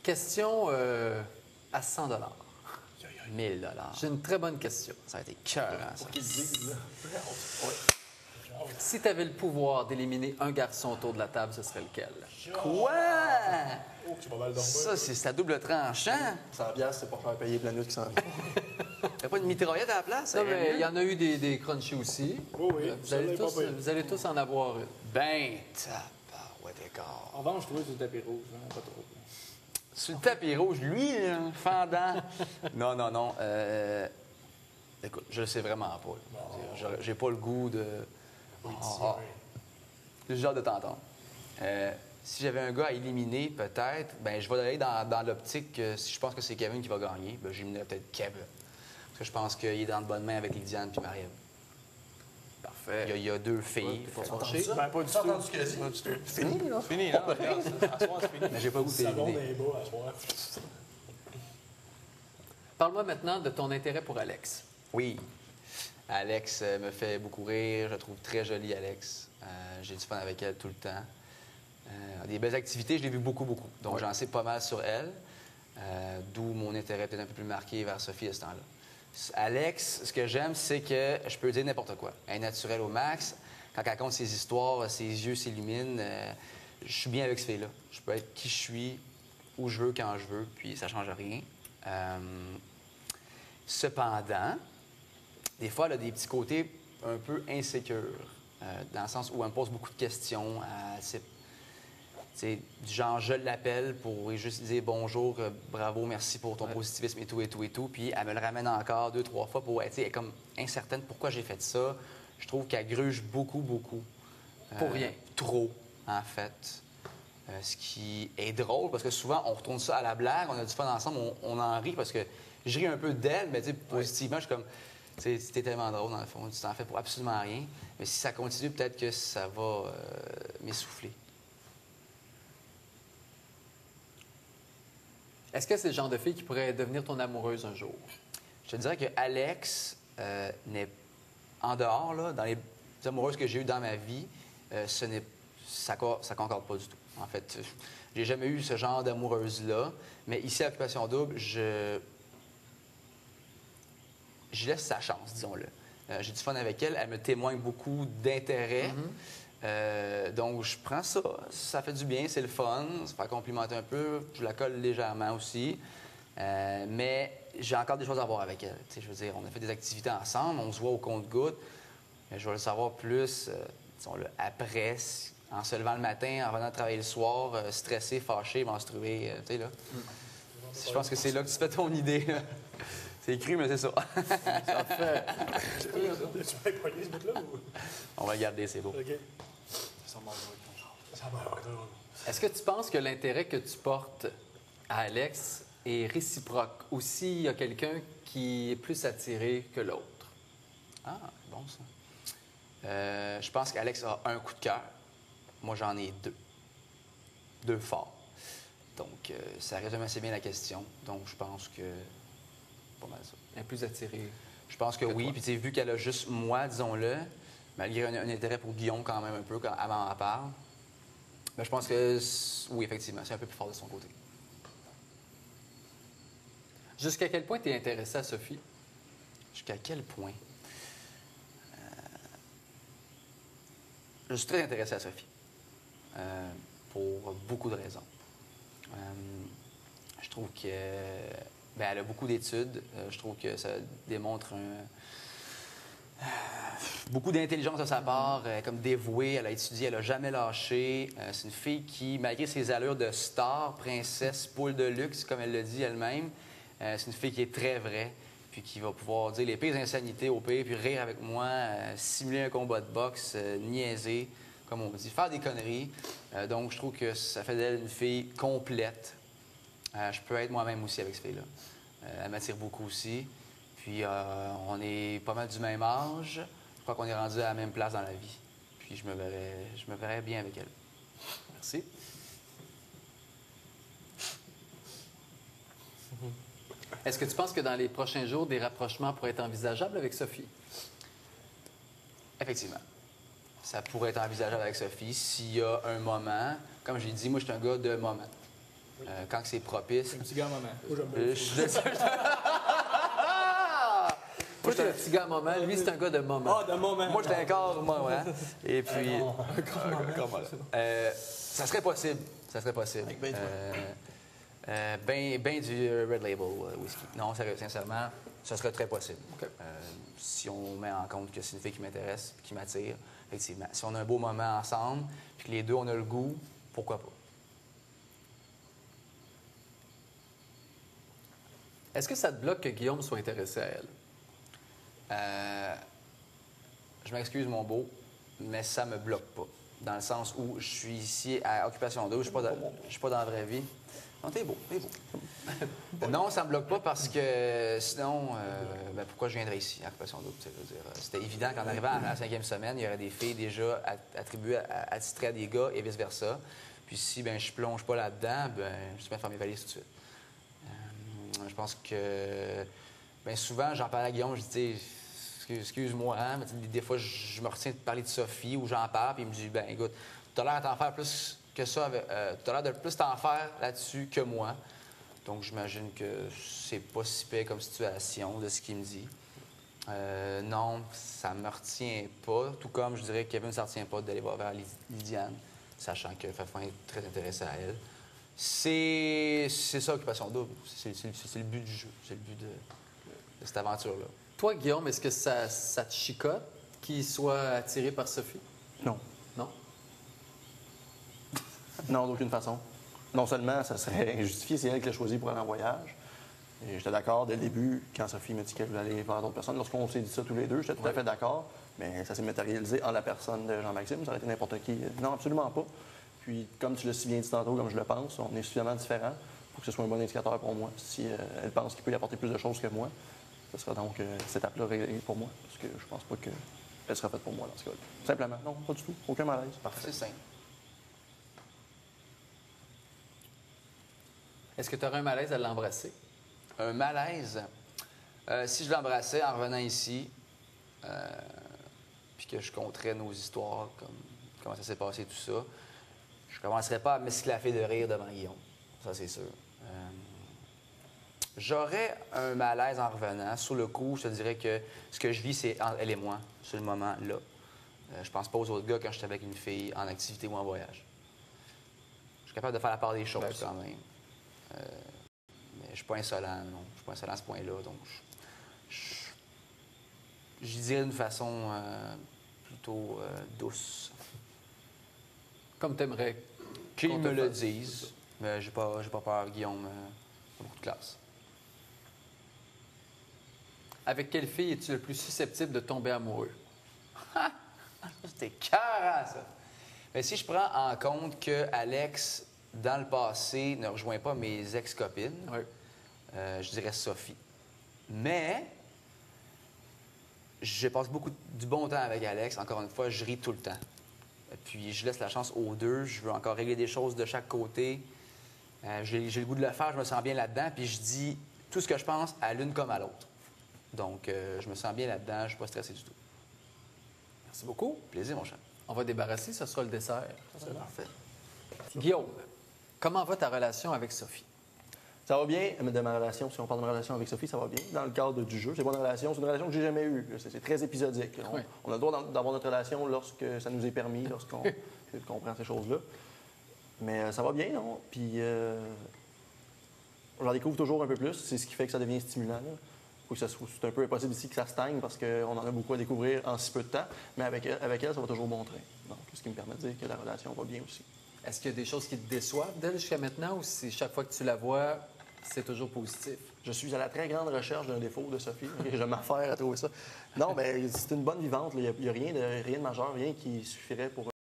Question à 100 $. 1000 $. J'ai une très bonne question. Ça a été cœur, ça. Pour qu'ils disent, là. Si tu avais le pouvoir d'éliminer un garçon autour de la table, ce serait lequel? Quoi? Oh, j'ai pas mal dormi. Ça, c'est à double tranchant. 100 piastres, c'est pour faire payer plein de qui s'en vient. T'as pas une mitraillette à la place? Non, mais il y en a eu des crunchies aussi. Oui, oui. Vous allez tous en avoir une. Ben, tabarouette d'accord. En revanche, je trouvais sur le tapis rouge, hein, pas trop. Sur le tapis rouge, lui, là, fendant. Non. Écoute, je le sais vraiment pas. J'ai pas le goût de... J'ai hâte de t'entendre. Si j'avais un gars à éliminer, peut-être, ben je vais aller dans l'optique que si je pense que c'est Kevin qui va gagner, ben j'éliminerais peut-être Kevin. Parce que je pense qu'il est dans de bonnes mains avec Lydiane puis Marie-Ève. Parfait. Il y a deux filles. T'es pas fâché? Ben, pas du T'as tout. entendu ce qu'il a dit? Pas du tout. Fini, là. Fini, là. Regarde, à soir, c'est fini. Mais j'ai pas le goût de Ça monte t'éliminer. les bas à soir. Parle-moi maintenant de ton intérêt pour Alex. Oui. Alex me fait beaucoup rire. Je la trouve très jolie, Alex. J'ai du fun avec elle tout le temps. Des belles activités, je l'ai vu beaucoup. Donc, j'en sais pas mal sur elle. D'où mon intérêt peut-être un peu plus marqué vers Sophie à ce temps-là. Alex, ce que j'aime, c'est que je peux dire n'importe quoi. Elle est naturelle au max. Quand elle raconte ses histoires, ses yeux s'illuminent. Je suis bien avec ce fille-là. Je peux être qui je suis, où je veux, quand je veux, puis ça change rien. Cependant, des fois, elle a des petits côtés un peu insécures, dans le sens où elle me pose beaucoup de questions. C'est du genre, je l'appelle pour lui juste dire bonjour, bravo, merci pour ton positivisme et tout. Puis elle me le ramène encore 2-3 fois pour être comme incertaine pourquoi j'ai fait ça. Je trouve qu'elle gruge beaucoup. Pour rien. Trop, en fait. Ce qui est drôle, parce que souvent, on retourne ça à la blague, on a du fun ensemble, on en rit, parce que je ris un peu d'elle, mais positivement, je suis comme, c'était tellement drôle, dans le fond, tu t'en fais pour absolument rien. Mais si ça continue, peut-être que ça va m'essouffler. Est-ce que c'est le genre de fille qui pourrait devenir ton amoureuse un jour? Je te dirais que Alex n'est en dehors, là, dans les amoureuses que j'ai eues dans ma vie, ça concorde pas du tout. En fait, j'ai jamais eu ce genre d'amoureuse-là. Mais ici, à Occupation Double, je laisse sa chance, disons-le. J'ai du fun avec elle. Elle me témoigne beaucoup d'intérêt. Donc, je prends ça. Ça fait du bien, c'est le fun. Ça fait complimenter un peu. Je la colle légèrement aussi. Mais j'ai encore des choses à voir avec elle. Tu sais, je veux dire, on a fait des activités ensemble. On se voit au compte-gouttes. Mais je vais le savoir plus, disons-le, après, en se levant le matin, en revenant travailler le soir, stressé, fâché, menstrué. Tu sais, là. Je pense que c'est là que tu fais ton idée. Là. C'est cru, mais c'est ça. Parfait. Tu vas époigner ce bout-là ou? On va le garder, c'est beau. OK. Ça m'en va avec ton genre. Ça va, Est-ce que tu penses que l'intérêt que tu portes à Alex est réciproque? Ou s'il y a quelqu'un qui est plus attiré que l'autre? Ah, bon ça. Je pense qu'Alex a un coup de cœur. Moi, j'en ai 2. 2 forts. Donc, ça résume assez bien la question. Donc, je pense que... Pas mal ça. Elle est plus attirée. Je pense que oui. Puis, tu sais, vu qu'elle a juste moi, disons-le, malgré un intérêt pour Guillaume quand même un peu, quand avant en parle, ben, je pense que, oui, effectivement, c'est un peu plus fort de son côté. Jusqu'à quel point tu es intéressé à Sophie? Jusqu'à quel point? Je suis très intéressé à Sophie. Pour beaucoup de raisons. Je trouve que elle a beaucoup d'études. Je trouve que ça démontre beaucoup d'intelligence de sa part, comme dévouée. Elle a étudié, elle n'a jamais lâché. C'est une fille qui, malgré ses allures de star, princesse, poule de luxe, comme elle le dit elle-même, c'est une fille qui est très vraie, puis qui va pouvoir dire les pires insanités au pire, puis rire avec moi, simuler un combat de boxe, niaiser, comme on dit, faire des conneries. Donc, je trouve que ça fait d'elle une fille complète. Je peux être moi-même aussi avec cette fille-là. Elle m'attire beaucoup aussi. Puis, on est pas mal du même âge. Je crois qu'on est rendu à la même place dans la vie. Puis, je me verrais bien avec elle. Merci. Est-ce que tu penses que dans les prochains jours, des rapprochements pourraient être envisageables avec Sophie? Effectivement. Ça pourrait être envisageable avec Sophie s'il y a un moment. Comme j'ai dit, moi, je suis un gars de moment. quand c'est propice. Un petit gars maman. Moi, j'aime bien. Je suis désolé. Toi, t'es un petit gars à moment. Lui, c'est un gars de moment. Ah, de moment. Moi, j'étais un corps, moi, ouais. Et puis. Ça serait possible. Ça serait possible. Avec ben du Ben du Red Label whisky. Non, sérieux, sincèrement, ça serait très possible. OK. Si on met en compte que c'est une fille qui m'intéresse, qui m'attire, effectivement. Si on a un beau moment ensemble, puis que les deux, on a le goût, pourquoi pas? Est-ce que ça te bloque que Guillaume soit intéressé à elle? Je m'excuse, mon beau, mais ça me bloque pas. Dans le sens où je suis ici à Occupation Double, je suis pas dans la vraie vie. Non, t'es beau, t'es beau. Non, ça me bloque pas parce que sinon, pourquoi je viendrais ici à Occupation Double? Je veux dire, c'était évident qu'en arrivant à la 5e semaine, il y aurait des filles déjà attribuées attitrées à des gars et vice-versa. Puis si je plonge pas là-dedans, je suis bien faire mes valises tout de suite. Je pense que souvent, j'en parle à Guillaume, je dis, excuse-moi, hein, mais des fois, je me retiens de parler de Sophie ou j'en parle, puis il me dit, écoute, tu as l'air d'en faire plus que ça, tu as l'air de plus t'en faire là-dessus que moi. Donc, j'imagine que c'est pas si pire comme situation de ce qu'il me dit. Non, ça me retient pas, tout comme je dirais que Kevin ne se retient pas d'aller voir vers Lydiane, sachant que Fafin est très intéressé à elle. C'est ça, Occupation Double. C'est le but du jeu. C'est le but de cette aventure-là. Toi, Guillaume, est-ce que ça te chicote qu'il soit attiré par Sophie? Non. Non? Non, d'aucune façon. Non seulement ça serait injustifié, c'est elle qui l'a choisi pour aller en voyage. Et j'étais d'accord dès le début, quand Sophie m'a dit qu'elle voulait aller voir d'autres personnes. Lorsqu'on s'est dit ça tous les deux, j'étais tout à fait d'accord. Mais ça s'est matérialisé en la personne de Jean-Maxime. Ça aurait été n'importe qui. Non, absolument pas. Puis, comme tu l'as si bien dit tantôt, comme je le pense, on est suffisamment différents pour que ce soit un bon indicateur pour moi. Si elle pense qu'il peut y apporter plus de choses que moi, ce sera donc cette étape-là réglée pour moi. Parce que je pense pas qu'elle sera faite pour moi dans ce cas-là. Simplement. Non, pas du tout. Aucun malaise. C'est simple. Est-ce que tu aurais un malaise à l'embrasser? Un malaise. Si je l'embrassais en revenant ici, puis que je conterais nos histoires, comment ça s'est passé, tout ça, je commencerais pas à m'esclaffer de rire devant Guillaume. Ça, c'est sûr. J'aurais un malaise en revenant. Sur le coup, je te dirais que ce que je vis, c'est entre elle et moi, sur le moment-là. Je pense pas aux autres gars quand je suis avec une fille en activité ou en voyage. Je suis capable de faire la part des choses quand même. Mais je suis pas insolent, non. Je suis pas insolent à ce point-là. Donc, je dirais d'une façon plutôt douce. Comme t'aimerais. Qu'ils qu'on me te le fasse. disent. Mais j'ai pas peur, Guillaume. Beaucoup de classe. Avec quelle fille es-tu le plus susceptible de tomber amoureux? C'était carré, ça. Mais si je prends en compte que Alex, dans le passé, ne rejoint pas mes ex-copines, Oui. je dirais Sophie. Mais je passe du bon temps avec Alex. Encore une fois, je ris tout le temps. Puis je laisse la chance aux deux. Je veux encore régler des choses de chaque côté. J'ai le goût de le faire, je me sens bien là-dedans. Puis je dis tout ce que je pense à l'une comme à l'autre. Donc, je me sens bien là-dedans. Je ne suis pas stressé du tout. Merci beaucoup. Plaisir, mon chat. On va débarrasser, ce sera le dessert. C'est Parfait. Guillaume, comment va ta relation avec Sophie? Ça va bien de ma relation. Si on parle de ma relation avec Sophie, ça va bien. Dans le cadre du jeu, c'est pas une relation. C'est une relation que j'ai jamais eue. C'est très épisodique. Oui. On a le droit d'avoir notre relation lorsque ça nous est permis, lorsqu'on comprend ces choses-là. Mais ça va bien, non? Puis j'en découvre toujours un peu plus. C'est ce qui fait que ça devient stimulant. C'est un peu impossible ici que ça stagne parce qu'on en a beaucoup à découvrir en si peu de temps. Mais avec elle, ça va toujours bon train. Donc, ce qui me permet de dire que la relation va bien aussi. Est-ce qu'il y a des choses qui te déçoivent d'elle jusqu'à maintenant ou si chaque fois que tu la vois, c'est toujours positif? Je suis à la très grande recherche d'un défaut de Sophie. Je m'affaire à trouver ça. Non, mais c'est une bonne vivante. Il n'y a rien de majeur, rien qui suffirait pour